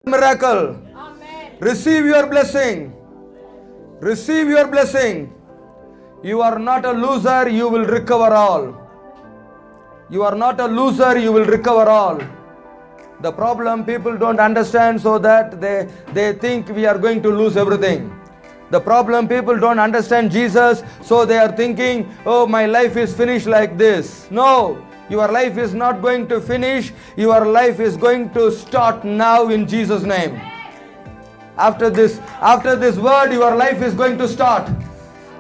Miracle. Amen. Receive your blessing. Receive your blessing. You are not a loser, you will recover all. You are not a loser, you will recover all. The problem, people don't understand, so that they think we are going to lose everything. The problem, people don't understand Jesus, so they are thinking, oh, my life is finished like this. No, your life is not going to finish. Your life is going to start now in Jesus' name. After this word, your life is going to start.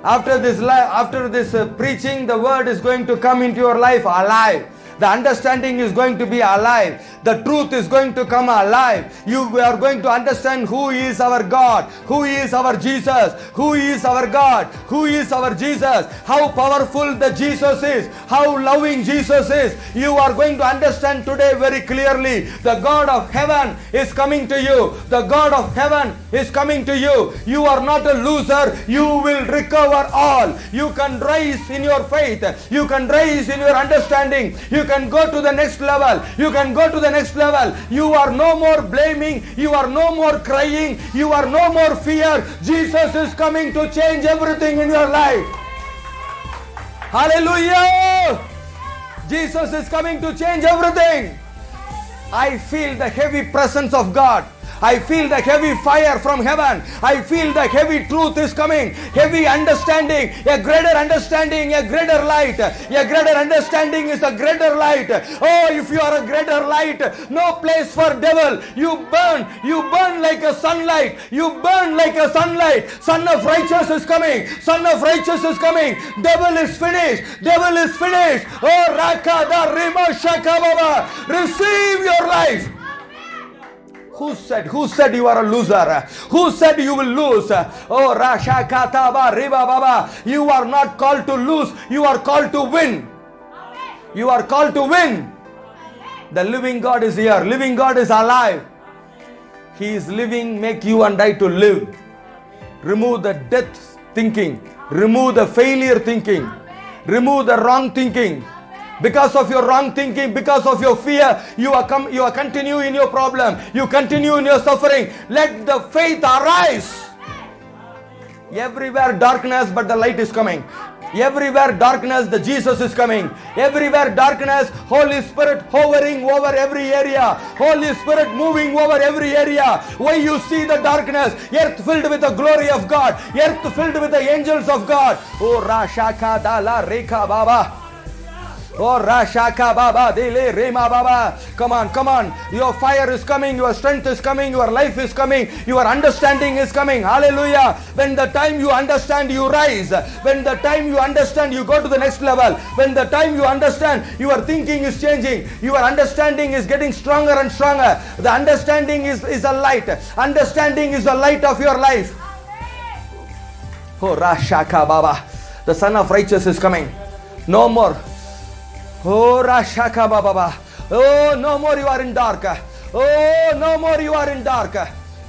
After this preaching, the word is going to come into your life alive. The understanding is going to be alive. The truth is going to come alive. You are going to understand who is our God, who is our Jesus, who is our God, who is our Jesus, how powerful the Jesus is, how loving Jesus is. You are going to understand today very clearly. The God of heaven is coming to you. The God of heaven is coming to you. You are not a loser. You will recover all. You can rise in your faith. You can rise in your understanding. You can go to the next level. You can go to the next level. You are no more blaming. You are no more crying. You are no more fear. Jesus is coming to change everything in your life. Hallelujah! Jesus is coming to change everything. I feel the heavy presence of God. I feel the heavy fire from heaven. I feel the heavy truth is coming. Heavy understanding, a greater understanding, a greater light. A greater understanding is a greater light. Oh, if you are a greater light, no place for devil. You burn like a sunlight. You burn like a sunlight. Son of righteous is coming. Son of righteous is coming. Devil is finished. Devil is finished. Oh, Rakada Rima Shakababa. Receive your life. Who said you are a loser? Who said you will lose? Oh, Rasha Kataba Riba Baba. You are not called to lose. You are called to win. You are called to win. The living God is here. Living God is alive. He is living. Make you and I to live. Remove the death thinking. Remove the failure thinking. Remove the wrong thinking. Because of your wrong thinking, because of your fear, you are continue in your problem. You continue in your suffering. Let the faith arise. Everywhere darkness, but the light is coming. Everywhere darkness, the Jesus is coming. Everywhere darkness, Holy Spirit hovering over every area. Holy Spirit moving over every area. Why you see the darkness? Earth filled with the glory of God. Earth filled with the angels of God. Oh, Rashaka Dala Reka Baba. Oh, Rashaka Baba, Dele, Rema Baba. Come on. Your fire is coming, your strength is coming, your life is coming, your understanding is coming. Hallelujah. When the time you understand, you rise. When the time you understand, you go to the next level. When the time you understand, your thinking is changing. Your understanding is getting stronger and stronger. The understanding is a light. Understanding is the light of your life. Oh, Rashaka Baba. The Son of Righteous is coming. No more. Oh, Rashaka Baba. Oh, no more you are in dark. Oh, no more you are in dark.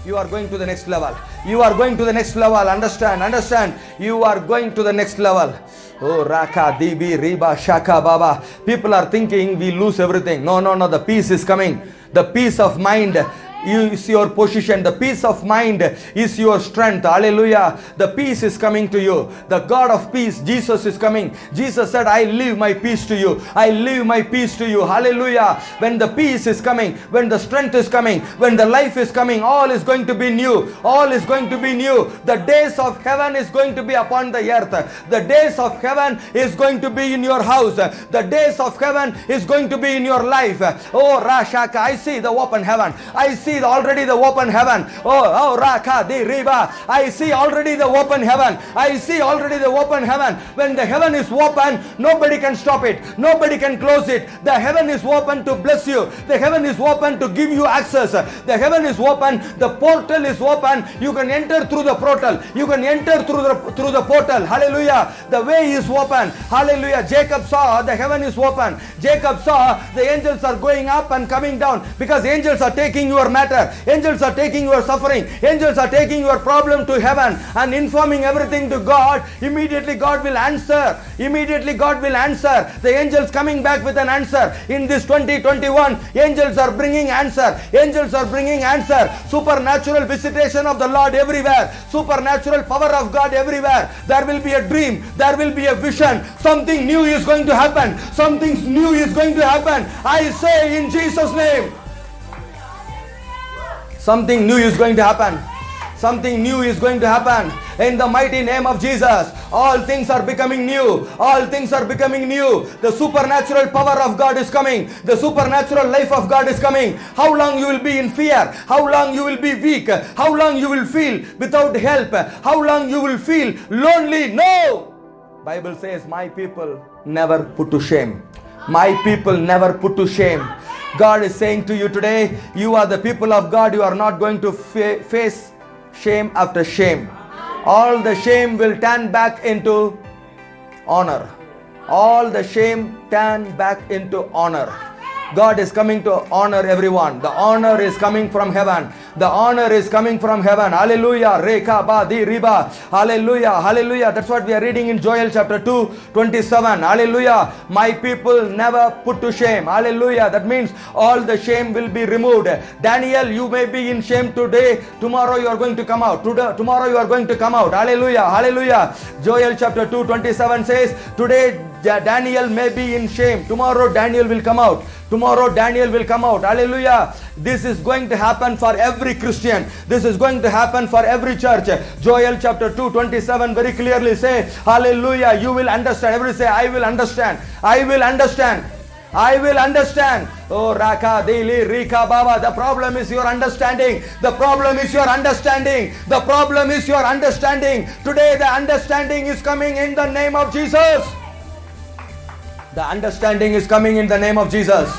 You are going to the next level. You are going to the next level. Understand. You are going to the next level. Oh, Raka, Dibi, Riba, Shaka, Baba. People are thinking we lose everything. No. The peace is coming. The peace of mind is your position. The peace of mind is your strength. Hallelujah. The peace is coming to you. The God of peace, Jesus, is coming. Jesus said, I leave my peace to you. I leave my peace to you. Hallelujah. When the peace is coming, when the strength is coming, when the life is coming, all is going to be new. All is going to be new. The days of heaven is going to be upon the earth. The days of heaven is going to be in your house. The days of heaven is going to be in your life. Oh, Rashaka, I see the open heaven. I see already the open heaven. Oh, Raka di Riba. I see already the open heaven. I see already the open heaven. When the heaven is open, nobody can stop it. Nobody can close it. The heaven is open to bless you. The heaven is open to give you access. The heaven is open. The portal is open. You can enter through the portal. You can enter through the portal. Hallelujah. The way is open. Hallelujah. Jacob saw the heaven is open. Jacob saw the angels are going up and coming down because angels are taking your marriage. matter. Angels are taking your suffering. Angels are taking your problem to heaven and informing everything to God. Immediately God will answer. Immediately God will answer. The angels coming back with an answer. In this 2021, angels are bringing answer. Angels are bringing answer. Supernatural visitation of the Lord everywhere. Supernatural power of God everywhere. There will be a dream. There will be a vision. Something new is going to happen. Something new is going to happen. I say in Jesus' name. Something new is going to happen. Something new is going to happen. In the mighty name of Jesus, all things are becoming new. All things are becoming new. The supernatural power of God is coming. The supernatural life of God is coming. How long you will be in fear? How long you will be weak? How long you will feel without help? How long you will feel lonely? No! Bible says, my people never put to shame. My people never put to shame. God is saying to you today, you are the people of God. You are not going to face shame after shame. All the shame will turn back into honor. All the shame turn back into honor. God is coming to honor everyone. The honor is coming from heaven. The honor is coming from heaven. Hallelujah. Reka ba di riba. Hallelujah. Hallelujah. That's what we are reading in Joel chapter 2, 27. Hallelujah. My people never put to shame. Hallelujah. That means all the shame will be removed. Daniel, you may be in shame today. Tomorrow you are going to come out. Tomorrow you are going to come out. Hallelujah. Hallelujah. Joel chapter 2, 27 says, today Daniel may be in shame. Tomorrow Daniel will come out. Tomorrow Daniel will come out. Hallelujah. This is going to happen for every Christian. This is going to happen for every church. Joel chapter 2, 27 very clearly say, hallelujah, you will understand. Everybody say, I will understand. I will understand. I will understand. Oh, Raka, Dili, Rika, Baba. The problem is your understanding. The problem is your understanding. The problem is your understanding. Today the understanding is coming in the name of Jesus. The understanding is coming in the name of Jesus.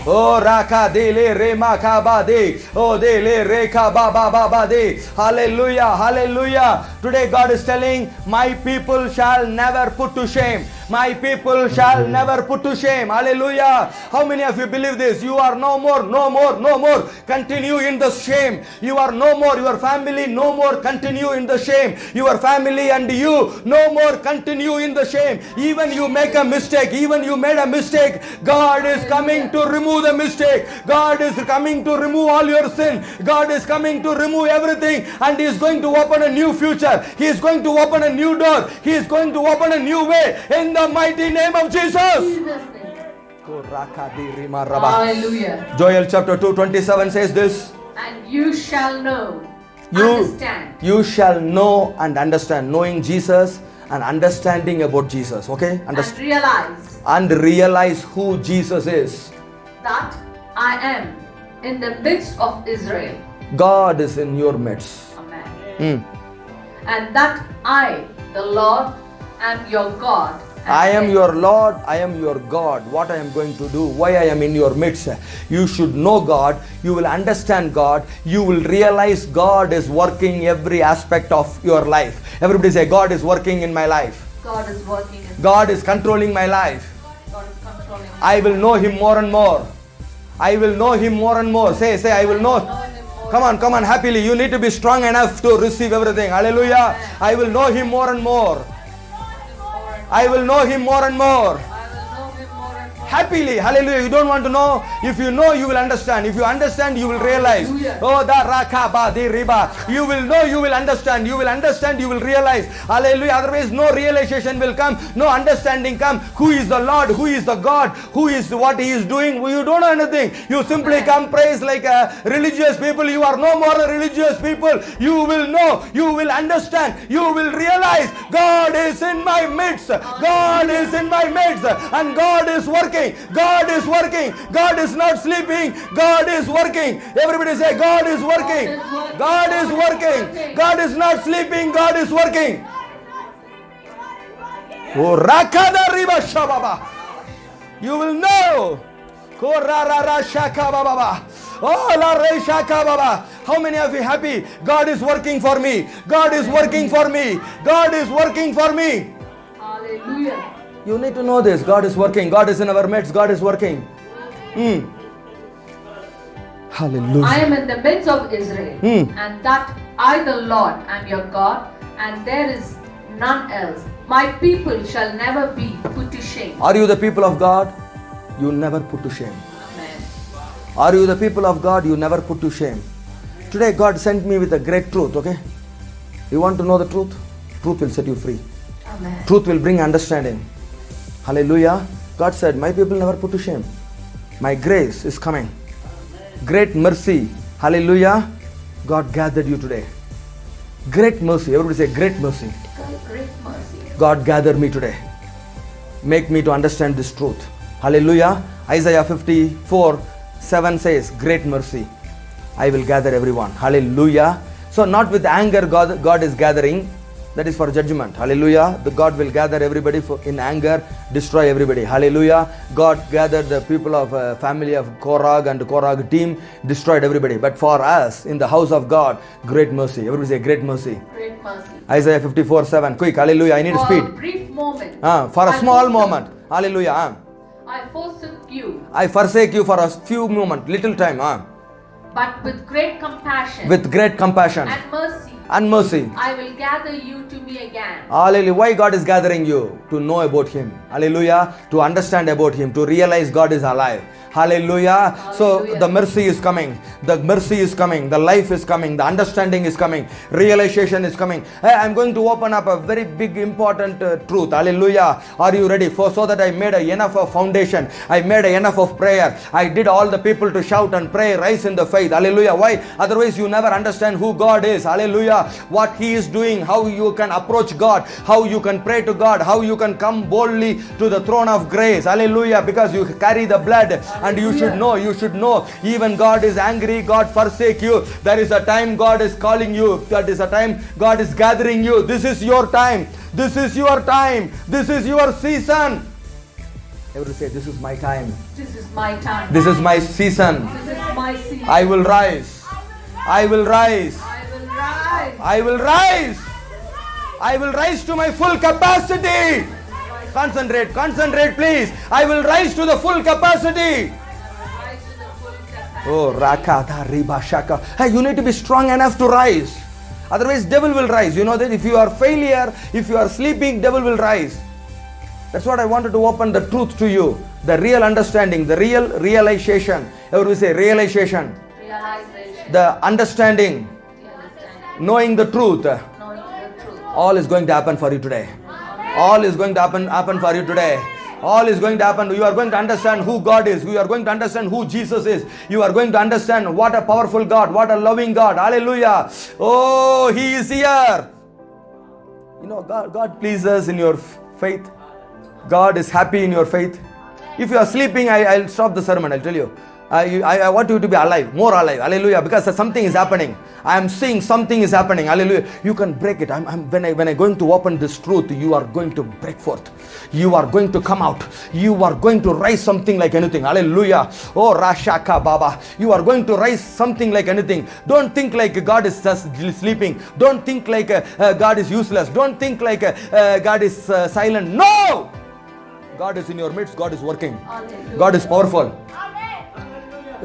Oh, Raka Dele Rema Kabade. Oh, Dele Reka Baba Baba De. Hallelujah. Hallelujah. Today God is telling, my people shall never put to shame. My people shall never put to shame. Hallelujah. How many of you believe this? You are no more, no more, no more. Continue in the shame. You are no more. Your family no more. Continue in the shame. Your family and you no more. Continue in the shame. Even you make a mistake. Even you made a mistake. God is coming to remove the mistake. God is coming to remove all your sin. God is coming to remove everything, and He is going to open a new future. He is going to open a new door. He is going to open a new way in the mighty name of Jesus. Hallelujah. Joel chapter 2, 27 says this. And you shall know, understand. You shall know and understand. Knowing Jesus and understanding about Jesus. Okay? And realize who Jesus is. That I am in the midst of Israel. God is in your midst. Amen. And that I, the Lord, am your God. I am your Lord, I am your God. What I am going to do, why I am in your midst. You should know God, you will understand God, you will realize God is working every aspect of your life. Everybody say, God is working in my life. God is working in God is controlling my life. God is controlling my life. I will know Him more and more. I will know Him more and more. Say, I will know. Come on, happily. You need to be strong enough to receive everything. Hallelujah. I will know Him more and more. I will know Him more and more. Happily, hallelujah. You don't want to know. If you know, you will understand. If you understand, you will realize. Oh, the Rakaba, the Riba. You will know, you will understand. You will understand, you will realize. Hallelujah. Otherwise, no realization will come. No understanding come. Who is the Lord? Who is the God? Who is what He is doing? You don't know anything. You simply come praise like religious people. You are no more a religious people. You will know. You will understand. You will realize God is in my midst. God is in my midst. And God is working. God is working. God is not sleeping. God is working. Everybody say, God is working. God is working. God is not sleeping. God is working. Oh, Rakada Riba Shababa. You will know. Korara Shaka Baba. Oh, La Re Shaka Baba. How many of you happy? God is working for me. God is working for me. God is working for me. Hallelujah. You need to know this. God is working. God is in our midst. God is working. Hallelujah. I am in the midst of Israel, and that I, the Lord, am your God, and there is none else. My people shall never be put to shame. Are you the people of God? You never put to shame. Amen. Are you the people of God? You never put to shame. Today God sent me with a great truth, okay? You want to know the truth? Truth will set you free. Amen. Truth will bring understanding. Hallelujah. God said, my people never put to shame. My grace is coming. Great mercy. Hallelujah. God gathered you today. Great mercy. Everybody say great mercy. Great mercy. God gathered me today. Make me to understand this truth. Hallelujah. Isaiah 54:7 says, great mercy. I will gather everyone. Hallelujah. So not with anger God is gathering. That is for judgment. Hallelujah. The God will gather everybody in anger, destroy everybody. Hallelujah. God gathered the people of family of Korah and Korah team, destroyed everybody. But for us in the house of God, great mercy. Everybody say great mercy. Great mercy. Isaiah 54:7. Quick. Hallelujah. I need For speed. a brief moment. For a I small forsook- moment. Hallelujah. I forsook you, I forsake you for a few moments, little time. but with great compassion With great compassion and mercy, and mercy. I will gather you to me again. Hallelujah. Why God is gathering you? To know about Him. Hallelujah. To understand about Him. To realize God is alive. Hallelujah. So Hallelujah. the mercy is coming. The mercy is coming. The life is coming. The understanding is coming. Realization is coming. Hey, I'm going to open up a very big important truth. Hallelujah. Are you ready? So that I made enough of foundation. I made enough of prayer. I did all the people to shout and pray, rise in the faith. Hallelujah. Why? Otherwise you never understand who God is. Hallelujah. What He is doing. How you can approach God. How you can pray to God. How you can come boldly to the throne of grace. Hallelujah. Because you carry the blood. And you should know, even God is angry, God forsake you. There is a time God is calling you. That is a time God is gathering you. This is your time. This is your time. This is your season. Everybody say, this is my time. This is my time. This is my season. This is my season. I will rise. I will rise. I will rise. I will rise. I will rise to my full capacity. Concentrate please. I will rise to the full capacity. Rise to the full capacity. Oh, Rakata Riba Shaka. Hey, you need to be strong enough to rise. Otherwise, devil will rise. You know that if you are failure, if you are sleeping, devil will rise. That's what I wanted to open the truth to you. The real understanding, the real realization. Everybody say realization. Realization. The understanding, The understanding. knowing the truth. Knowing the truth. All is going to happen for you today. All is going to happen for you today. All is going to happen. You are going to understand who God is. You are going to understand who Jesus is. You are going to understand what a powerful God, what a loving God. Hallelujah. Oh, He is here. You know, God pleases in your faith. God is happy in your faith. If you are sleeping, I'll stop the sermon. I'll tell you. I want you to be alive, more alive. Hallelujah. Because something is happening. I am seeing something is happening. Hallelujah. You can break it. When I'm going to open this truth, you are going to break forth. You are going to come out. You are going to rise something like anything. Hallelujah. Oh, Rashaka Baba. You are going to rise something like anything. Don't think like God is just sleeping. Don't think like God is useless. Don't think like God is silent. No! God is in your midst. God is working. Hallelujah. God is powerful.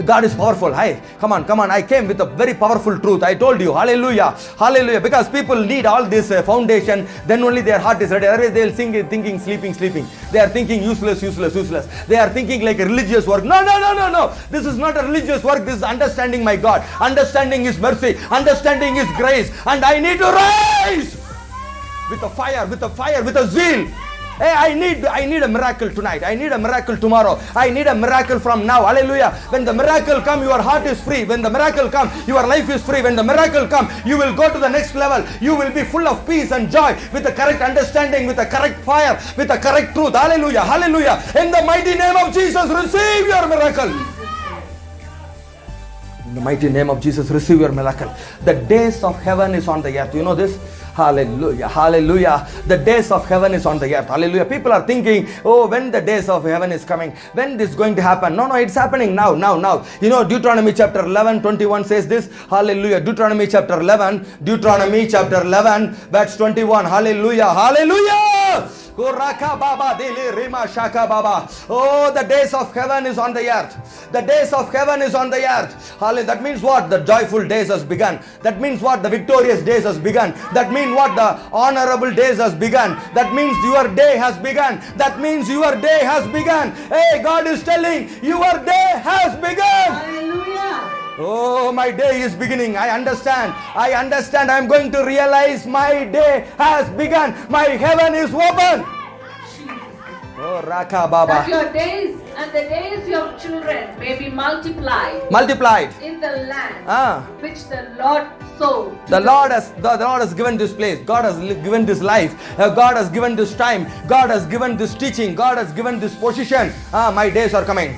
God is powerful. Hi, come on. I came with a very powerful truth. I told you. Hallelujah. Hallelujah. Because people need all this foundation. Then only their heart is ready. Otherwise they will thinking sleeping. They are thinking useless. They are thinking like a religious work. No. This is not a religious work. This is understanding my God. Understanding His mercy. Understanding His grace. And I need to rise with a fire, with a zeal. Hey, I need a miracle tonight. I need a miracle tomorrow. I need a miracle from now. Hallelujah. When the miracle comes, your heart is free. When the miracle comes, your life is free. When the miracle comes, you will go to the next level. You will be full of peace and joy with the correct understanding, with the correct fire, with the correct truth. Hallelujah. Hallelujah. In the mighty name of Jesus, receive your miracle. In the mighty name of Jesus, receive your miracle. The days of heaven is on the earth. You know this? Hallelujah. Hallelujah. The days of heaven is on the earth. Hallelujah. People are thinking, oh, when the days of heaven is coming, when this is going to happen? No, it's happening now. You know, Deuteronomy chapter 11:21 says this. Hallelujah. Deuteronomy chapter 11, verse 21. Hallelujah. Hallelujah. Oh, the days of heaven is on the earth. The days of heaven is on the earth. Hallelujah. That means what? The joyful days has begun. That means what? The victorious days has begun. That means what? The honorable days has begun. That means your day has begun. That means your day has begun. Hey, God is telling your day has begun. Hallelujah. Oh, my day is beginning. I understand. I'm going to realize my day has begun. My heaven is open. Oh, Raka Baba. That your days and the days of your children may be Multiplied. in the land which the Lord sowed. The Lord has given this place. God has given this life. God has given this time. God has given this teaching. God has given this position. My days are coming.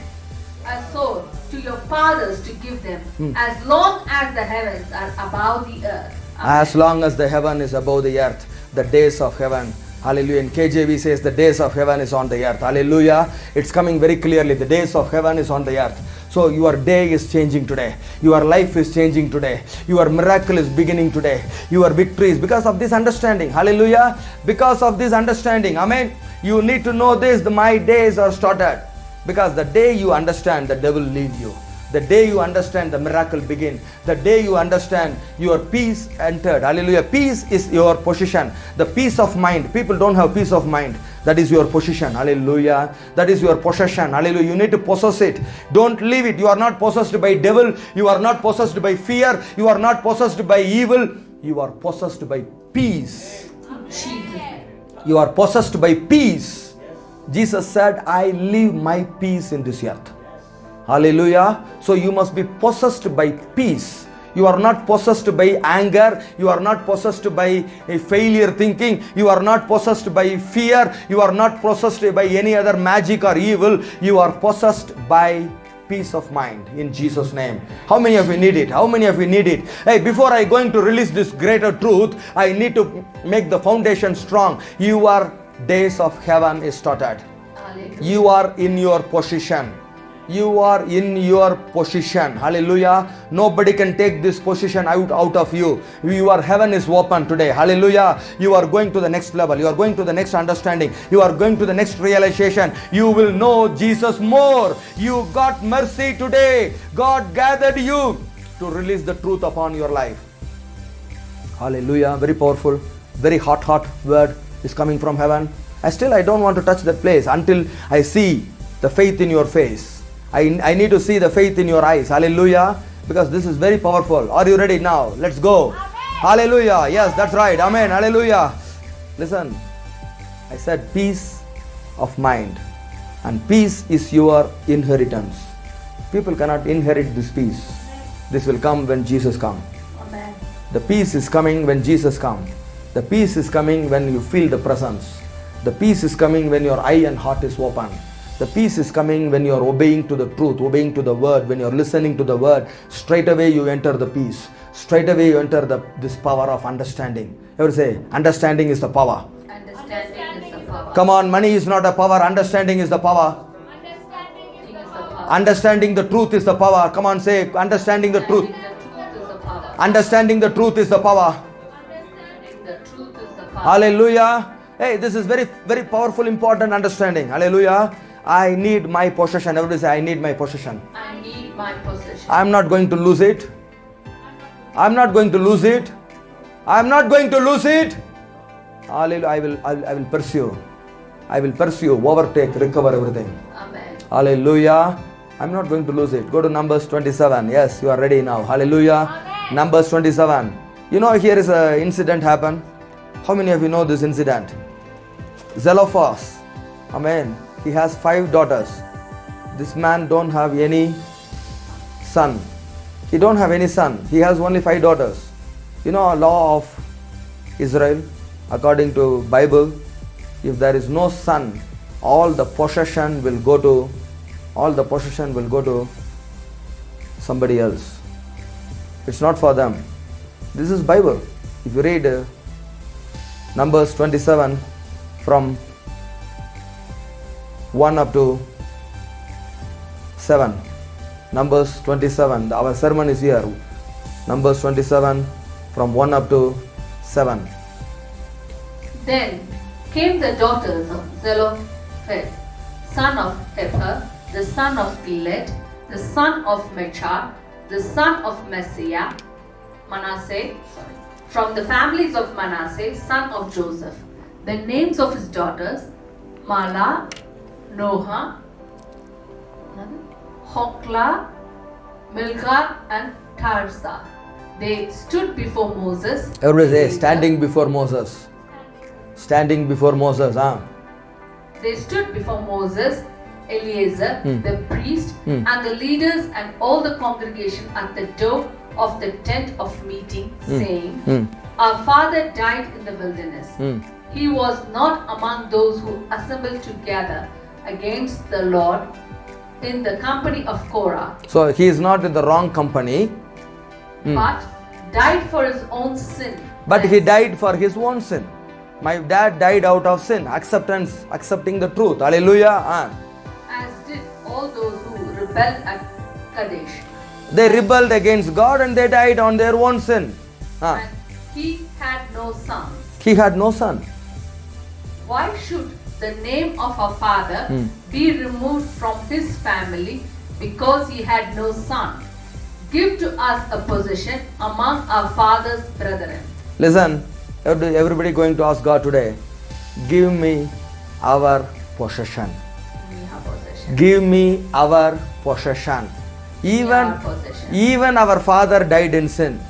As sown to your fathers to give them, as long as the heavens are above the earth. Amen. As long as the heaven is above the earth, the days of heaven. Hallelujah. In KJV says the days of heaven is on the earth. Hallelujah. It's coming very clearly. The days of heaven is on the earth. So your day is changing today. Your life is changing today. Your miracle is beginning today. Your victory is because of this understanding. Hallelujah. Because of this understanding. Amen. You need to know this. My days are started. Because the day you understand, the devil leave you. The day you understand, the miracle begin. The day you understand, your peace entered. Hallelujah. Peace is your position. The peace of mind. People don't have peace of mind. That is your position. Hallelujah. That is your possession. Hallelujah. You need to possess it. Don't leave it. You are not possessed by devil. You are not possessed by fear. You are not possessed by evil. You are possessed by peace. Jesus. You are possessed by peace. Jesus said, I leave my peace in this earth. Hallelujah. So you must be possessed by peace. You are not possessed by anger. You are not possessed by a failure thinking. You are not possessed by fear. You are not possessed by any other magic or evil. You are possessed by peace of mind in Jesus' name. How many of you need it? How many of you need it? Hey, before I going to release this greater truth, I need to make the foundation strong. Your days of heaven is started. Hallelujah. You are in your position. You are in your position. Hallelujah. Nobody can take this position out of you. Your heaven is open today. Hallelujah. You are going to the next level. You are going to the next understanding. You are going to the next realization. You will know Jesus more. You got mercy today. God gathered you to release the truth upon your life. Hallelujah. Very powerful. Very hot word is coming from heaven. I don't want to touch that place until I see the faith in your face. I need to see the faith in your eyes. Hallelujah. Because this is very powerful. Are you ready now? Let's go. Amen. Hallelujah. Yes, that's right. Amen. Hallelujah. Listen. I said peace of mind. And peace is your inheritance. People cannot inherit this peace. This will come when Jesus comes. Amen. The peace is coming when Jesus comes. The peace is coming when you feel the presence. The peace is coming when your eye and heart is open. The peace is coming when you are obeying to the truth, obeying to the word. When you are listening to the word, straight away you enter the peace. Straight away you enter this power of understanding. Ever say, understanding is the power. Understanding is the power. Come on, money is not a power. Understanding is the power. Understanding is the power. Understanding the truth is the power. Come on, say, understanding the truth. Understanding the truth is the power. Understanding the truth is the power. Understanding the truth is the power. Hallelujah. Hey, this is very, very powerful, important understanding. Hallelujah. I need my possession. Everybody say, I need my possession. I need my possession. I'm not going to lose it. I'm not going to lose it. I'm not going to lose it. Hallelujah. I will pursue. I will pursue, overtake, recover everything. Amen. Hallelujah. I'm not going to lose it. Go to Numbers 27. Yes, you are ready now. Hallelujah. Amen. Numbers 27. You know, here is an incident happen. How many of you know this incident? Zelophehad. Amen. He has 5 daughters. This man don't have any son. He don't have any son. He has only 5 daughters. You know, a law of Israel, according to Bible, if there is no son, all the possession will go to somebody else. It's not for them. This is Bible. If you read Numbers 27 from 1 up to 7. Numbers 27. Our sermon is here. Numbers 27 from 1 up to 7. Then came the daughters of Zelophehad, son of Hepher, the son of Gilead, the son of Machar, the son of Manasseh, from the families of Manasseh, son of Joseph. The names of his daughters, Mala, Noha, Hokla, Milcah, and Tirzah. They stood before Moses. Everybody say, standing before Moses. Standing before Moses, They stood before Moses, Eleazar, the priest, and the leaders and all the congregation at the door of the tent of meeting, saying, Our father died in the wilderness. He was not among those who assembled together against the Lord in the company of Korah, So he is not in the wrong company, but died for his own sin. but he died for his own sin. My dad died out of sin, accepting the truth. Hallelujah. As did all those who rebelled at Kadesh. They rebelled against God and they died on their own sin. And he had no sons. He had no son. Why should the name of our father be removed from his family because he had no son? Give to us a position among our father's brethren. Listen, everybody going to ask God today, give me our possession. We have possession. Give me our possession. Even our father died in sin.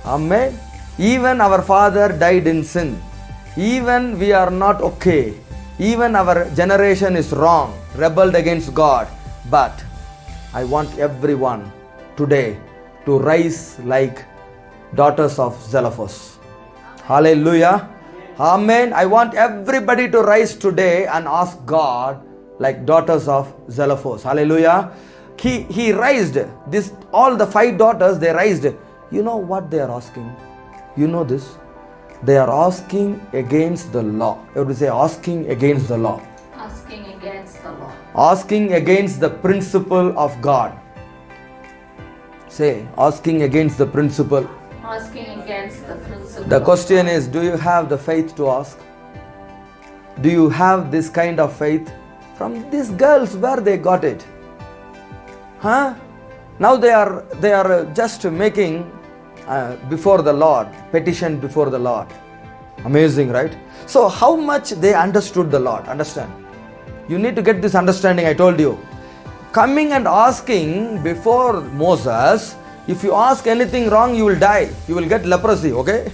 Amen. Even our father died in sin. Even we are not okay. Even our generation is wrong, rebelled against God. But I want everyone today to rise like daughters of Zelophehad. Hallelujah. Amen. I want everybody to rise today and ask God like daughters of Zelophehad. Hallelujah. He raised this, all the 5 daughters, they raised. You know what they are asking? You know this? They are asking against the law. Everybody say, asking against the law. Asking against the law. Asking against the principle of God. Say, asking against the principle. Asking against the principle. The question is, do you have the faith to ask? Do you have this kind of faith? From these girls, where they got it? Huh? Now they are just making before the Lord, petition before the Lord. Amazing, right? So how much they understood the Lord? Understand? You need to get this understanding, I told you. Coming and asking before Moses, if you ask anything wrong, you will die. You will get leprosy, okay?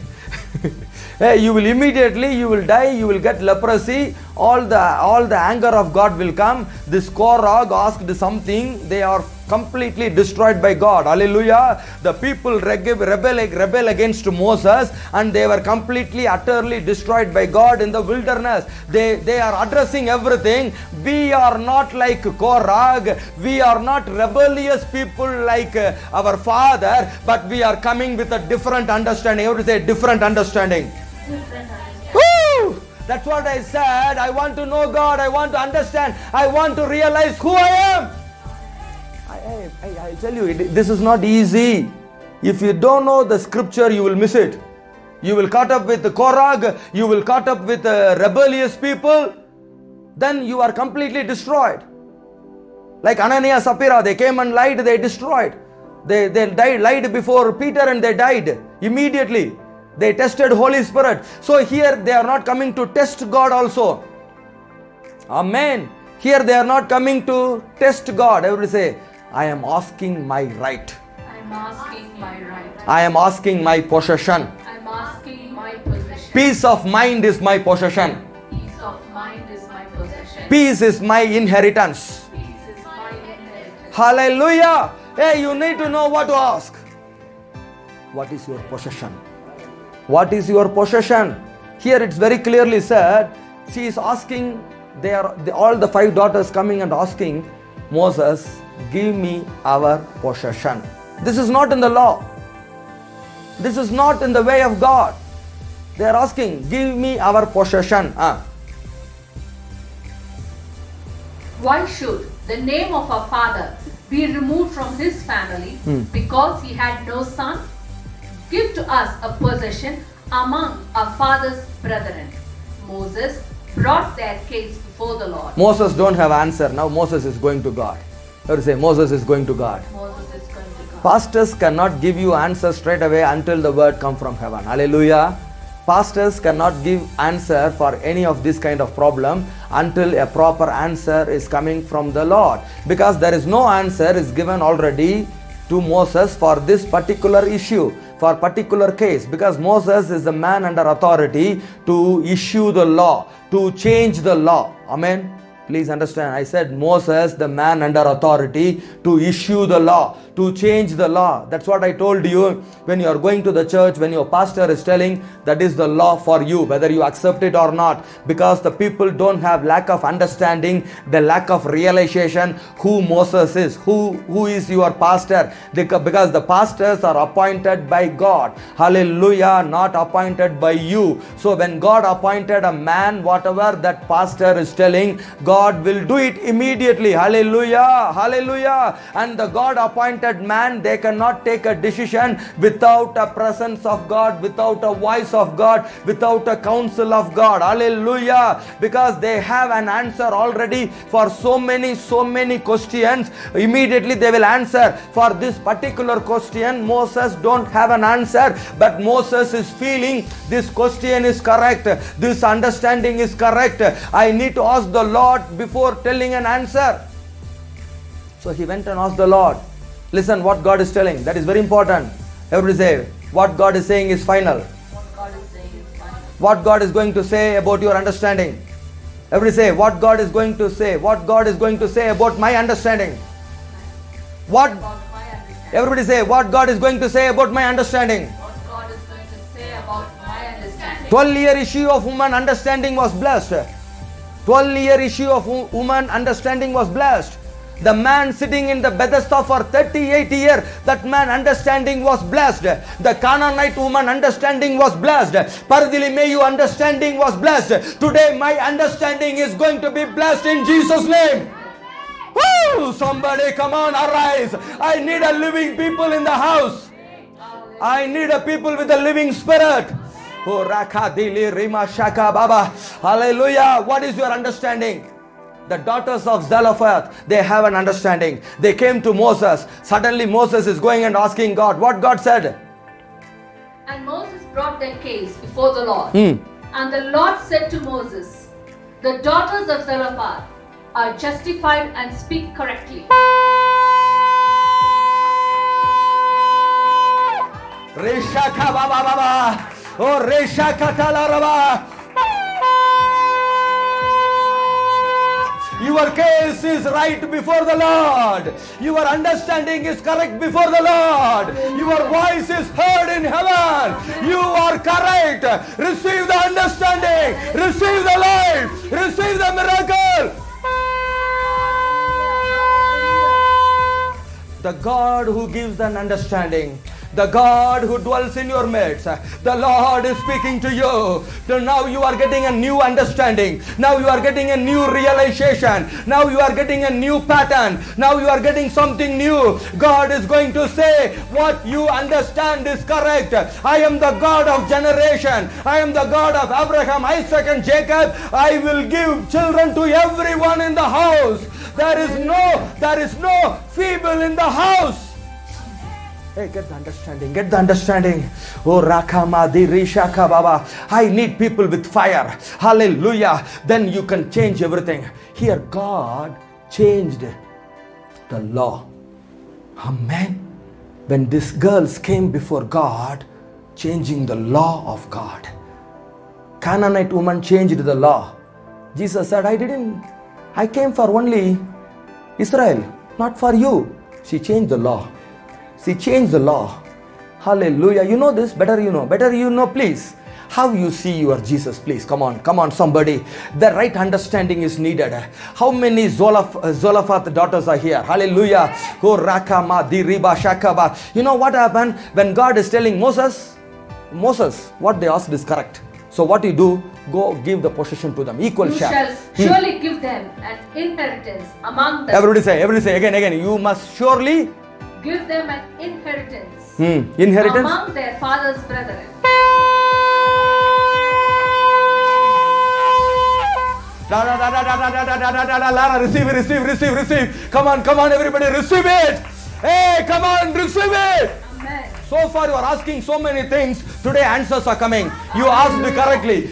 Hey, you will die, you will get leprosy. All the anger of God will come. This Korah asked something, they are completely destroyed by God. Hallelujah. The people rebel against Moses and they were completely, utterly destroyed by God in the wilderness. They are addressing everything. We are not like Korah. We are not rebellious people like our father, but we are coming with a different understanding. Everybody say different understanding. Woo! That's what I said. I want to know God. I want to understand. I want to realize who I am. I tell you, this is not easy. If you don't know the scripture, you will miss it. You will caught up with the Korah. You will caught up with rebellious people. Then you are completely destroyed. Like Ananias, Sapphira, they came and lied. They destroyed. They lied before Peter and they died immediately. They tested Holy Spirit. So here they are not coming to test God also. Amen. Here they are not coming to test God. Everybody say, I am asking my right. I am asking my right. I am asking my possession. I am asking my possession. Peace of mind is my possession. Peace of mind is my possession. Peace is my inheritance. Peace is my inheritance. Hallelujah. Hey, you need to know what to ask. What is your possession? What is your possession? Here it's very clearly said, she is asking, all the 5 daughters coming and asking Moses, give me our possession. This is not in the law. This is not in the way of God. They are asking, give me our possession. Why should the name of our father be removed from his family because he had no son? Give to us a possession among our father's brethren. Moses brought their case before the Lord. Moses don't have answer. Now Moses is going to God. Everybody say, Moses is going to God. Moses is going to God. Pastors cannot give you answers straight away until the word come from heaven. Hallelujah. Pastors cannot give answer for any of this kind of problem until a proper answer is coming from the Lord. Because there is no answer is given already to Moses for this particular issue, for particular case. Because Moses is the man under authority to issue the law, to change the law. Amen. Please understand, I said Moses, the man under authority to issue the law, to change the law. That's what I told you when you are going to the church, when your pastor is telling that is the law for you, whether you accept it or not. Because the people don't have lack of understanding, the lack of realization who Moses is, who is your pastor. Because the pastors are appointed by God. Hallelujah, not appointed by you. So when God appointed a man, whatever that pastor is telling, God will do it immediately. Hallelujah, hallelujah. And the God appointed man, they cannot take a decision without a presence of God, without a voice of God, without a counsel of God. Hallelujah. Because they have an answer already for so many questions. Immediately they will answer. For this particular question, Moses don't have an answer, but Moses is feeling this question is correct, this understanding is correct. I need to ask the Lord before telling an answer. So he went and asked the Lord. Listen what God is telling. That is very important. Everybody say, what God is saying is final. What God is saying is final. What God is going to say about your understanding. Everybody say, what God is going to say. What God is going to say about my understanding. What? About my understanding. Everybody say, what God is going to say about my understanding. What God is going to say about my understanding. 12-year issue of woman understanding was blessed. 12-year issue of woman understanding was blessed. The man sitting in the Bethesda for 38 years, that man understanding was blessed. The Canaanite woman understanding was blessed. Paradili Mayu understanding was blessed. Today my understanding is going to be blessed in Jesus' name. Woo! Somebody come on, arise. I need a living people in the house. I need a people with a living spirit. Oh, Rakadili Rima Shaka Baba. Hallelujah. What is your understanding? The daughters of Zelophehad, they have an understanding. They came to Moses. Suddenly Moses is going and asking God. What God said? And Moses brought their case before the Lord. Hmm. And the Lord said to Moses, the daughters of Zelophehad are justified and speak correctly. Reshaka Baba Baba. Oh, Reshaka Talaraba. Your case is right before the Lord. Your understanding is correct before the Lord. Your voice is heard in heaven. You are correct. Receive the understanding. Receive the life. Receive the miracle. The God who gives an understanding, the God who dwells in your midst, the Lord is speaking to you. So now you are getting a new understanding. Now you are getting a new realization. Now you are getting a new pattern. Now you are getting something new. God is going to say, what you understand is correct. I am the God of generation. I am the God of Abraham, Isaac and Jacob. I will give children to everyone in the house. There is no feeble in the house. Hey, get the understanding. Get the understanding. Oh, Rakamadi Rishaka Baba. I need people with fire. Hallelujah. Then you can change everything. Here, God changed the law. Amen. When these girls came before God, changing the law of God. Canaanite woman changed the law. Jesus said, I came for only Israel, not for you. She changed the law. She changed the law. Hallelujah. You know this, better you know. Better you know, please. How you see your Jesus, please. Come on, somebody. The right understanding is needed. How many Zelophehad daughters are here? Hallelujah. Oh, Rakama, Diriba, Shakaba. You know what happened when God is telling Moses, what they asked is correct. So what you do, go give the possession to them, equal You share. shall surely give them an inheritance among them. Everybody say again. You must surely Give them an inheritance inheritance among their father's brethren. Receive. Come on, everybody, receive it. Hey, come on, receive it. Amen. So far you are asking so many things. Today answers are coming. You asked correctly.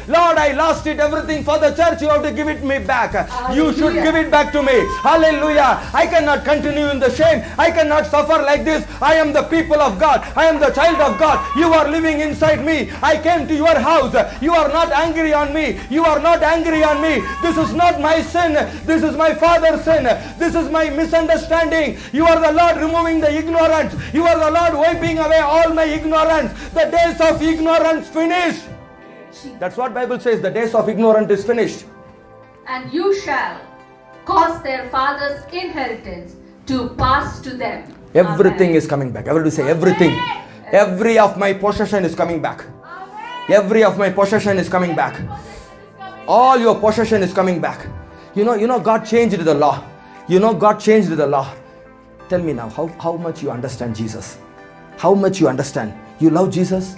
Lord, I lost it, everything for the church. You have to give it me back. You should give it back to me. Hallelujah. I cannot continue in the shame. I cannot suffer like this. I am the people of God. I am the child of God. You are living inside me. I came to your house. You are not angry on me. This is not my sin. This is my Father's sin. This is my misunderstanding. You are the Lord removing the ignorance. You are the Lord wiping away all my ignorance. The days of ignorance finished. That's what Bible says. The days of ignorance is finished. And you shall cause their father's inheritance to pass to them. Everything Amen. is coming back. Everybody say everything. Every of my possession is coming back. Every of my possession is coming back. All your possession is coming back. You know God changed the law. Tell me now, how much you understand Jesus? How much you understand? You love Jesus?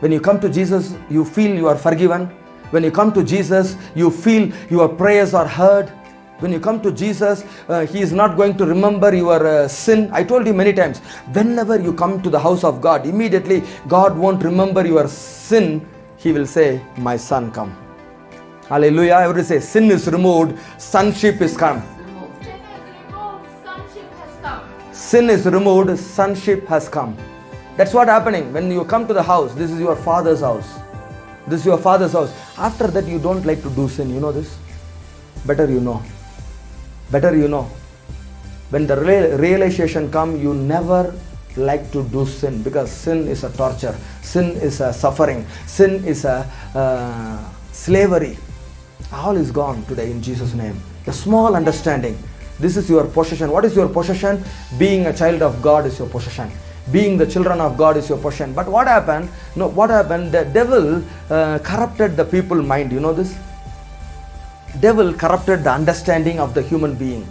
When you come to Jesus, you feel you are forgiven. When you come to Jesus, you feel your prayers are heard. When you come to Jesus, He is not going to remember your sin. I told you many times, whenever you come to the house of God, immediately God won't remember your sin. He will say, my son, come. Hallelujah. Everybody say, sin is removed, sonship is come. Sin is removed, sonship has come. That's what happening. When you come to the house, this is your Father's house. After that, you don't like to do sin. You know this? Better you know. When the realization comes, you never like to do sin, because sin is a torture. Sin is a suffering. Sin is a slavery. All is gone today in Jesus' name. The small understanding. This is your possession. What is your possession? Being a child of God is your possession. Being the children of God is your possession. But what happened? The devil corrupted the people's mind. You know this? Devil corrupted the understanding of the human being.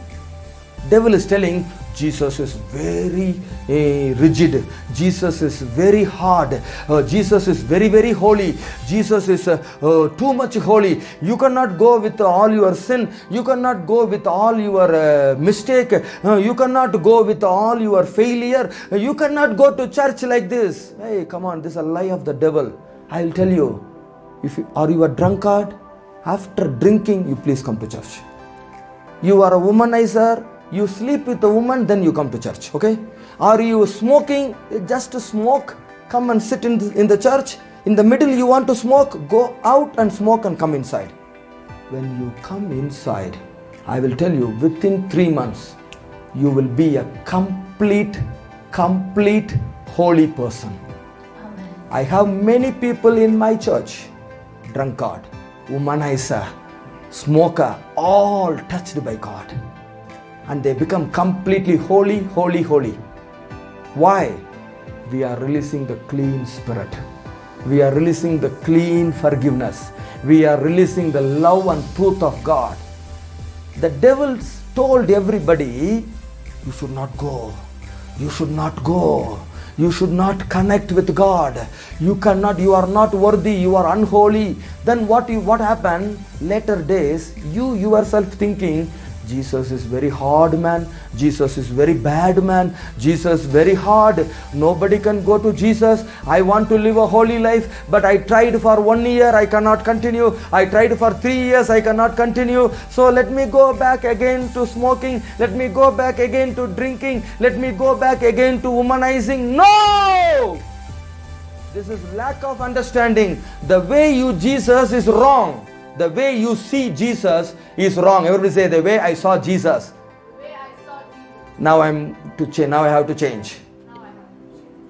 Devil is telling, Jesus is very rigid. Jesus is very hard. Jesus is very, very holy. Jesus is too much holy. You cannot go with all your sin. You cannot go with all your mistake. You cannot go with all your failure. You cannot go to church like this. Hey, come on, this is a lie of the devil. I will tell you, are you a drunkard? After drinking, you please come to church. You are a womanizer. You sleep with a woman, then you come to church, okay? Are you smoking? Just to smoke, come and sit in the church. In the middle you want to smoke, go out and smoke and come inside. When you come inside, I will tell you, within 3 months, you will be a complete holy person. Amen. I have many people in my church, drunkard, womanizer, smoker, all touched by God. And they become completely holy. Why? We are releasing the clean spirit. We are releasing the clean forgiveness. We are releasing the love and truth of God. The devil told everybody, you should not go. You should not go. You should not connect with God. You are not worthy. You are unholy. Then what happened? Later days, you yourself thinking, Jesus is very hard man. Jesus is very bad man. Jesus very hard. Nobody can go to Jesus. I want to live a holy life, but I tried for 1 year, I cannot continue. I tried for 3 years, I cannot continue. So let me go back again to smoking. Let me go back again to drinking. Let me go back again to womanizing. No! This is lack of understanding. The way you Jesus is wrong. The way you see Jesus is wrong. Everybody say, the way I saw Jesus. Now I have to change.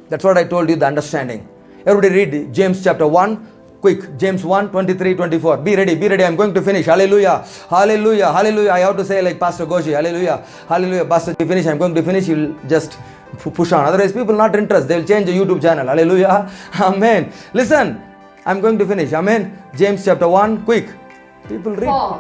That's what I told you, the understanding. Everybody read James chapter 1. Quick, James 1, 23, 24. Be ready. I'm going to finish. Hallelujah. I have to say like Pastor Goshi. Hallelujah. Pastor, you finish. I'm going to finish. You'll just push on. Otherwise, people not interested. They'll change the YouTube channel. Hallelujah. Amen. Listen, I'm going to finish. Amen. James chapter 1. Quick. People read. For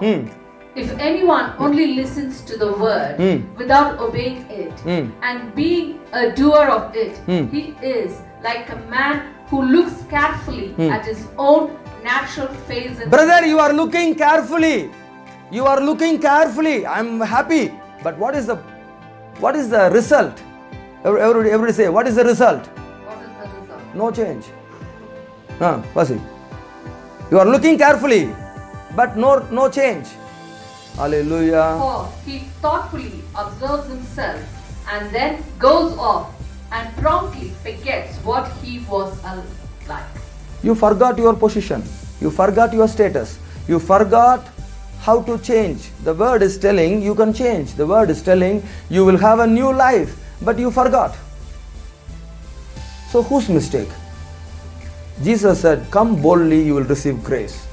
if anyone only listens to the word without obeying it and being a doer of it, he is like a man who looks carefully at his own natural face in Brother, you are looking carefully. You are looking carefully. I'm happy. But what is the result? Everybody say, what is the result? What is the result? No change. Pasi. You are looking carefully, but no change. Hallelujah. For he thoughtfully observes himself and then goes off and promptly forgets what he was like. You forgot your position. You forgot your status. You forgot how to change. The word is telling you can change. The word is telling you will have a new life, but you forgot. So whose mistake? Jesus said, come boldly, you will receive grace.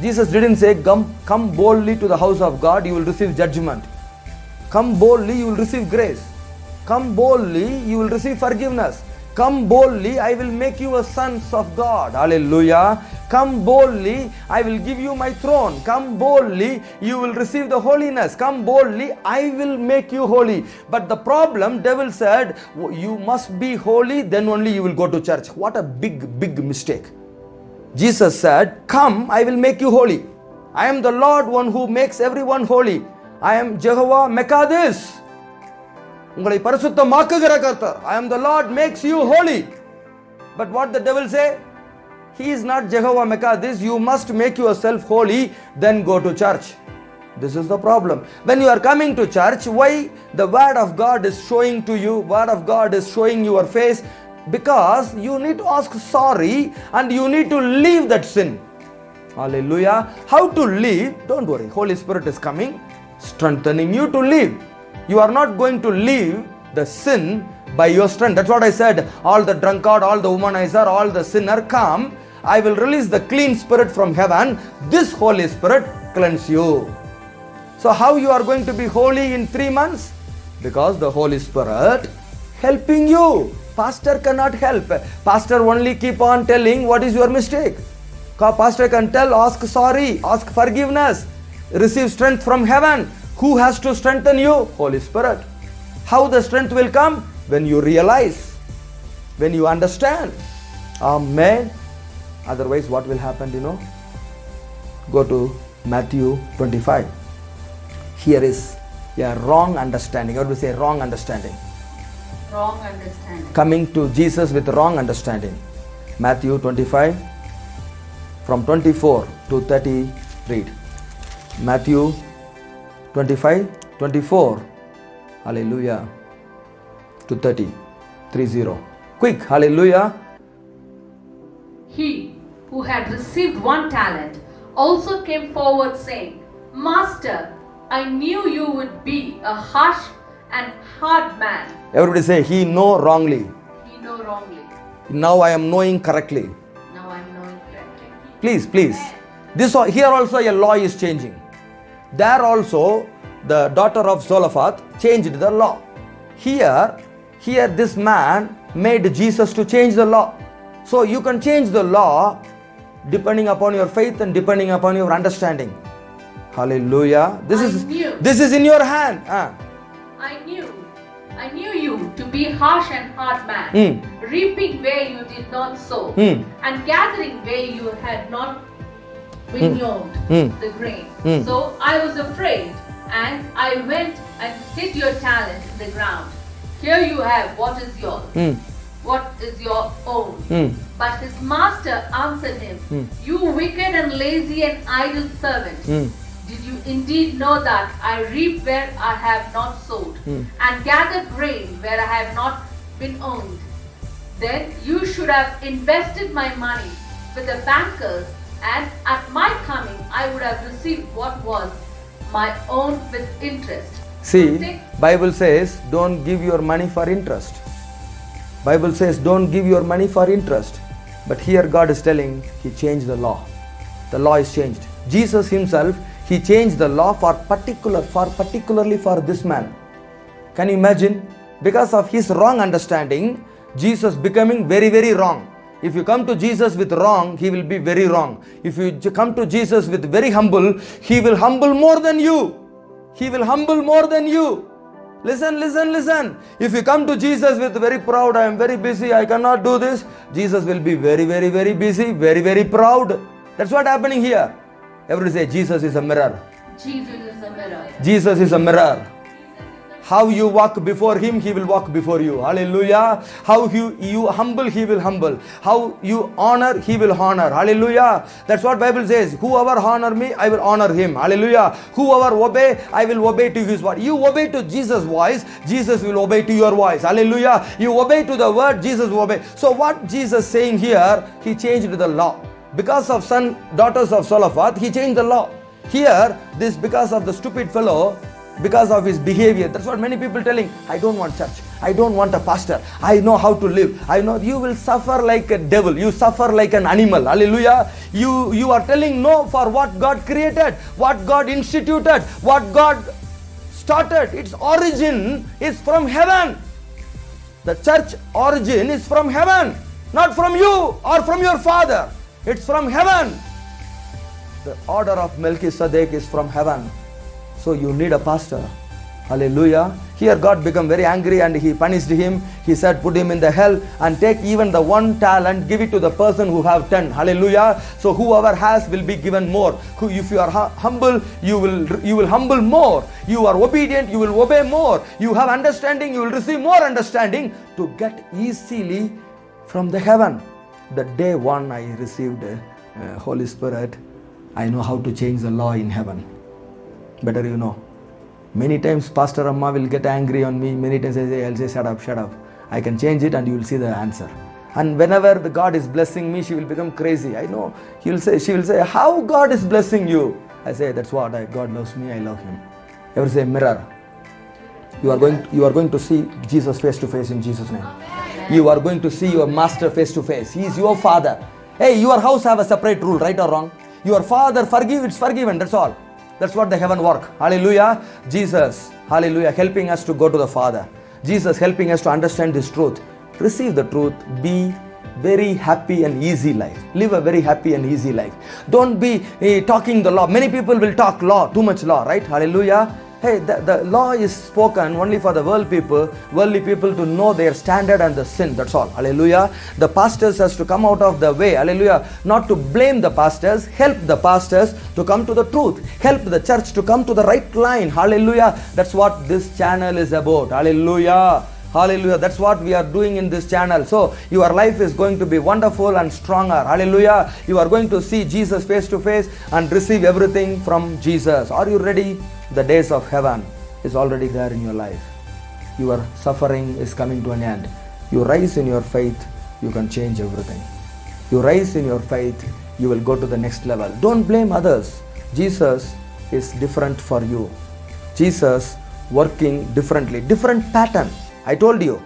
Jesus didn't say, come boldly to the house of God, you will receive judgment. Come boldly, you will receive grace. Come boldly, you will receive forgiveness. Come boldly, I will make you a sons of God. Hallelujah. Come boldly, I will give you my throne. Come boldly, you will receive the holiness. Come boldly, I will make you holy. But the problem, devil said, you must be holy, then only you will go to church. What a big mistake. Jesus said, come, I will make you holy. I am the Lord, one who makes everyone holy. I am Jehovah Mekadis. உங்களை பரிசுத்தமாக்குகிற கர்த்தர். I am the Lord makes you holy. But what the devil say? He is not Jehovah Mekadis. You must make yourself holy, then go to church. This is the problem. When you are coming to church, why the word of God is showing to you, word of God is showing your face? Because you need to ask sorry and you need to leave that sin. Hallelujah. How to leave? Don't worry. Holy Spirit is coming, strengthening you to leave. You are not going to leave the sin by your strength. That's what I said. All the drunkard, all the womanizer, all the sinner, come. I will release the clean spirit from heaven. This Holy Spirit cleanse you. So how you are going to be holy in 3 months? Because the Holy Spirit helping you. Pastor cannot help. Pastor only keep on telling what is your mistake. Pastor can tell, ask sorry, ask forgiveness, receive strength from heaven. Who has to strengthen you? Holy Spirit. How the strength will come? When you realize, when you understand. Amen. Otherwise, what will happen, Go to Matthew 25. Here is a wrong understanding. How do we say wrong understanding? Wrong understanding. Coming to Jesus with wrong understanding. Matthew 25, from 24 to 30, read. Matthew 25, 24, hallelujah, to 30, 30. Quick, hallelujah. He who had received 1 talent also came forward saying, Master, I knew you would be a harsh and hard man. Everybody say, he know wrongly. He know wrongly. Now I am knowing correctly. Now I am knowing correctly. Please. Here also a law is changing. There also the daughter of Zelophehad changed the law. Here this man made Jesus to change the law. So you can change the law depending upon your faith and depending upon your understanding. Hallelujah. This is in your hand. I knew you to be harsh and hard man, reaping where you did not sow, and gathering where you had not winnowed the grain. So I was afraid, and I went and hid your talent in the ground. Here you have what is yours. What is your own? But his master answered him, You wicked and lazy and idle servant. Did you indeed know that I reap where I have not sowed, and gather grain where I have not been owned? Then you should have invested my money with the bankers, and at my coming I would have received what was my own with interest. See, Bible says, don't give your money for interest. Bible says, don't give your money for interest. But here God is telling, He changed the law. The law is changed. Jesus Himself, He changed the law particularly for this man. Can you imagine? Because of his wrong understanding, Jesus becoming very, very wrong. If you come to Jesus with wrong, He will be very wrong. If you come to Jesus with very humble, He will humble more than you. He will humble more than you. Listen, listen, listen. If you come to Jesus with very proud, I am very busy, I cannot do this, Jesus will be very, very, very busy, very, very proud. That's what happening here. Everybody say, Jesus is a mirror. Jesus is a mirror. Jesus is a mirror. How you walk before Him, He will walk before you. Hallelujah. How you humble, He will humble. How you honor, He will honor. Hallelujah. That's what Bible says. Whoever honor me, I will honor him. Hallelujah. Whoever obey, I will obey to His word. You obey to Jesus' voice, Jesus will obey to your voice. Hallelujah. You obey to the word, Jesus will obey. So what Jesus saying here, He changed the law. Because of daughters of Zelophehad, He changed the law. Here, this because of the stupid fellow, because of his behavior. That's what many people telling. I don't want church. I don't want a pastor. I know how to live. I know you will suffer like a devil. You suffer like an animal. Hallelujah. You are telling no for what God created, what God instituted, what God started. Its origin is from heaven. The church origin is from heaven, not from you or from your father. It's from heaven. The order of Melchizedek is from heaven. So you need a pastor. Hallelujah. Here God became very angry and He punished him. He said, put him in the hell and take even the 1 talent, give it to the person who have 10. Hallelujah. So whoever has will be given more. If you are humble, you will humble more. You are obedient, you will obey more. You have understanding, you will receive more understanding to get easily from the heaven. The day one I received Holy Spirit, I know how to change the law in heaven. Better you know. Many times Pastor Amma will get angry on me. Many times I'll say, shut up, shut up. I can change it and you will see the answer. And whenever the God is blessing me, she will become crazy. I know. She will say, how God is blessing you? I say, that's what God loves me, I love Him. Ever say mirror? You are going to see Jesus face to face in Jesus' name. You are going to see your master face to face. He is your father. Hey, your house have a separate rule, right or wrong? Your father forgive, it's forgiven, that's all. That's what the heaven work. Hallelujah. Jesus, hallelujah, helping us to go to the Father. Jesus helping us to understand this truth. Receive the truth. Be very happy and easy life. Live a very happy and easy life. Don't be talking the law. Many people will talk law, too much law, right? Hallelujah. Hey, the law is spoken only for the worldly people to know their standard and the sin. That's all. Hallelujah. The pastors has to come out of the way. Hallelujah. Not to blame the pastors. Help the pastors to come to the truth. Help the church to come to the right line. Hallelujah. That's what this channel is about. Hallelujah. Hallelujah. That's what we are doing in this channel. So your life is going to be wonderful and stronger. Hallelujah. You are going to see Jesus face to face and receive everything from Jesus. Are you ready? The days of heaven is already there in your life. Your suffering is coming to an end. You rise in your faith, you can change everything. You rise in your faith, you will go to the next level. Don't blame others. Jesus is different for you. Jesus working differently, different pattern. I told you,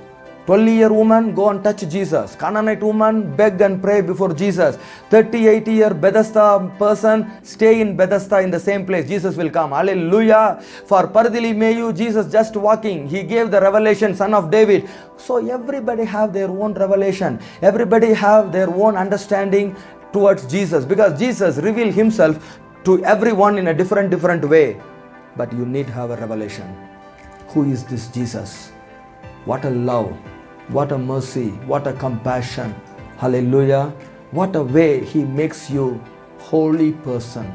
12-year woman go and touch Jesus. Canaanite woman beg and pray before Jesus. 38-year Bethesda person stay in Bethesda in the same place. Jesus will come. Hallelujah. For Pardili Mayu, Jesus just walking. He gave the revelation, son of David. So everybody have their own revelation. Everybody have their own understanding towards Jesus. Because Jesus revealed Himself to everyone in a different way. But you need to have a revelation. Who is this Jesus? What a love, what a mercy, what a compassion. Hallelujah. What a way He makes you holy person.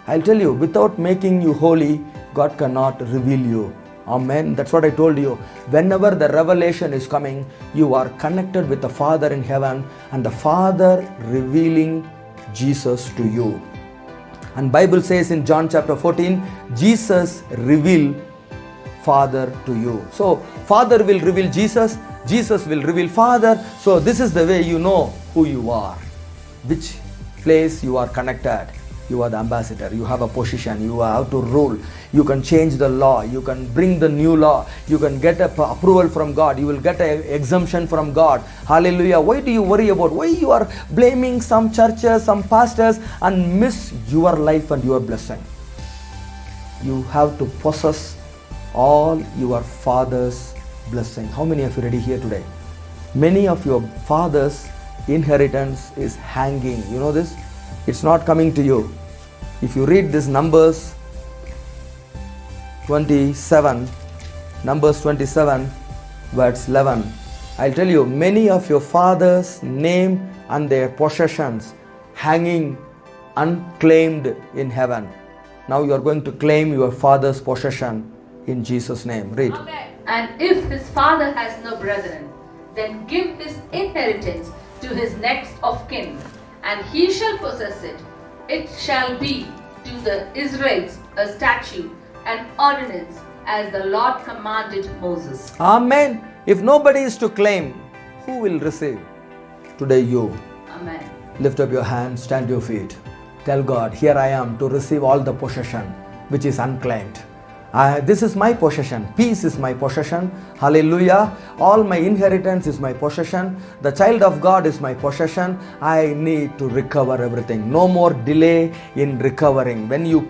I'll tell you, without making you holy, God cannot reveal you. Amen. That's what I told you. Whenever the revelation is coming, you are connected with the Father in heaven and the Father revealing Jesus to you. And Bible says in John chapter 14, Jesus revealed Father to you. So Father will reveal Jesus, Jesus will reveal Father. So this is the way you know who you are, which place you are connected. You are the ambassador, you have a position, you have to rule, you can change the law, you can bring the new law, you can get approval from God, you will get an exemption from God. Hallelujah. Why do you worry about, why you are blaming some churches, some pastors and miss your life and your blessing? You have to possess all your Father's blessing. How many of you ready here today? Many of your Father's inheritance is hanging. You know this? It's not coming to you. If you read this Numbers 27, Numbers 27, verse 11. I'll tell you, many of your fathers' name and their possessions hanging unclaimed in heaven. Now you are going to claim your father's possession in Jesus' name. Read. And if his father has no brethren, then give his inheritance to his next of kin, and he shall possess it. It shall be to the Israelites a statute and ordinance, as the Lord commanded Moses. Amen. If nobody is to claim, who will receive? Today you. Amen. Lift up your hands, stand your feet. Tell God, here I am to receive all the possession which is unclaimed. This is my possession. Peace is my possession. Hallelujah. All my inheritance is my possession. The child of God is my possession. I need to recover everything. No more delay in recovering. When you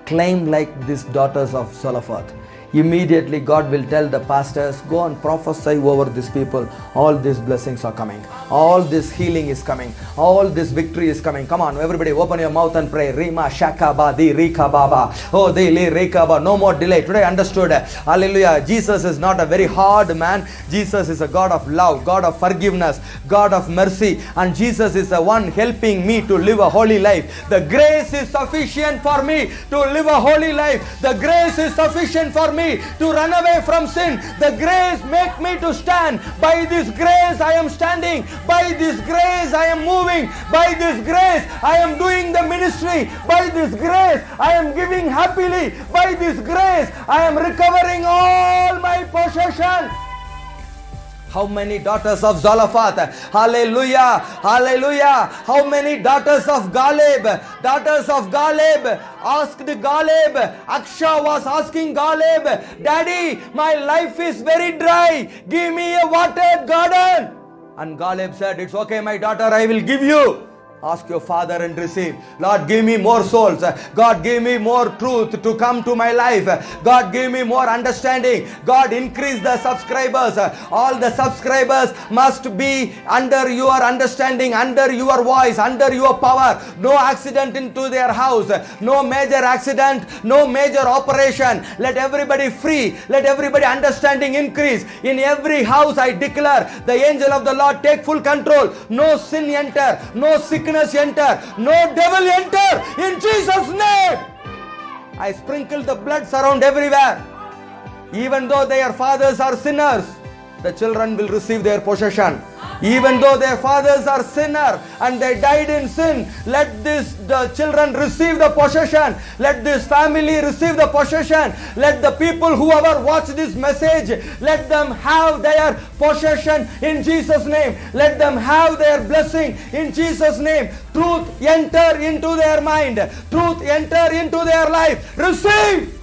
claim like these daughters of Zelophehad, immediately God will tell the pastors, go and prophesy over these people. All these blessings are coming. All this healing is coming. All this victory is coming. Come on, everybody, open your mouth and pray. Rima shaka ba di rika baba. Oh, de le rika ba. No more delay. Today I understood. Hallelujah. Jesus is not a very hard man. Jesus is a God of love, God of forgiveness, God of mercy. And Jesus is the one helping me to live a holy life. The grace is sufficient for me to live a holy life. The grace is sufficient for me to run away from sin. The grace make me to stand. By this grace I am standing. By this grace I am moving. By this grace I am doing the ministry. By this grace I am giving happily. By this grace I am recovering all my possessions. How many daughters of Zelophehad? Hallelujah! Hallelujah! How many daughters of Galeb? Daughters of Galeb asked Galeb. Aksha was asking Galeb, Daddy, my life is very dry. Give me a watered garden. And Galeb said, it's okay, my daughter, I will give you. Ask your father and receive. Lord, give me more souls. God, give me more truth to come to my life. God, give me more understanding. God, increase the subscribers. All the subscribers must be under your understanding, under your voice, under your power. No accident into their house. No major accident. No major operation. Let everybody free. Let everybody understanding increase. In every house I declare, the angel of the Lord take full control. No sin enter. No sickness enter, no devil enter, in Jesus' name. I sprinkle the blood surround everywhere. Even though their fathers are sinners, the children will receive their possession. Even though their fathers are sinner and they died in sin, let the children receive the possession. Let this family receive the possession. Let the people who ever watch this message, let them have their possession in Jesus' name. Let them have their blessing in Jesus' name. Truth enter into their mind. Truth enter into their life. Receive.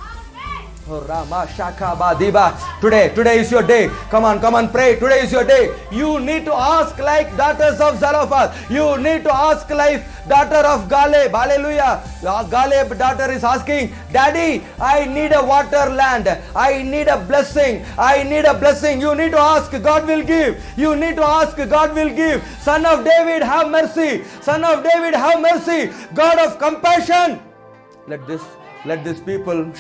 Oh, Rama Shaka Badiba. Today is your day. Come on, pray. Today is your day. You need to ask like daughters of Zelophehad. You need to ask like daughter of Galeb. Hallelujah. Galeb daughter is asking, Daddy, I need a water land. I need a blessing. I need a blessing. You need to ask, God will give. You need to ask, God will give. Son of David, have mercy. Son of David, have mercy. God of compassion. Let this people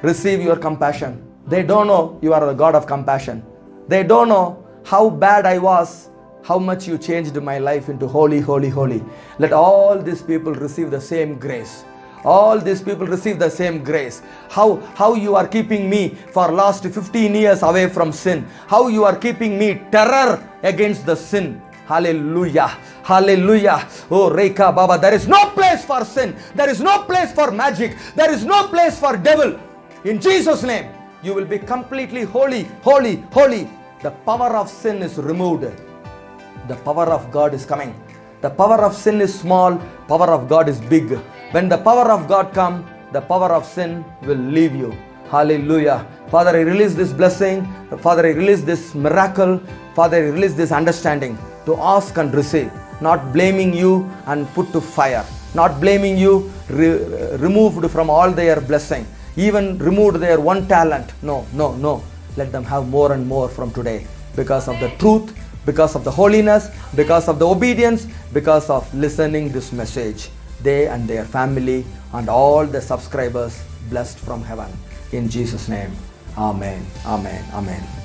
receive your compassion. They don't know you are a God of compassion. They don't know how bad I was, how much you changed my life into holy, holy, holy. Let all these people receive the same grace. All these people receive the same grace. How you are keeping me for last 15 years away from sin. How you are keeping me terror against the sin. Hallelujah. Hallelujah. Oh, Reka Baba, there is no place for sin. There is no place for magic. There is no place for devil. In Jesus' name, you will be completely holy, holy, holy. The power of sin is removed. The power of God is coming. The power of sin is small. Power of God is big. When the power of God comes, the power of sin will leave you. Hallelujah. Father, I release this blessing. Father, I release this miracle. Father, I release this understanding to ask and receive. Not blaming you and put to fire. Not blaming you, removed from all their blessing. Even removed their one talent. No. Let them have more and more from today. Because of the truth, because of the holiness, because of the obedience, because of listening this message. They and their family and all the subscribers blessed from heaven. In Jesus' name. Amen. Amen. Amen.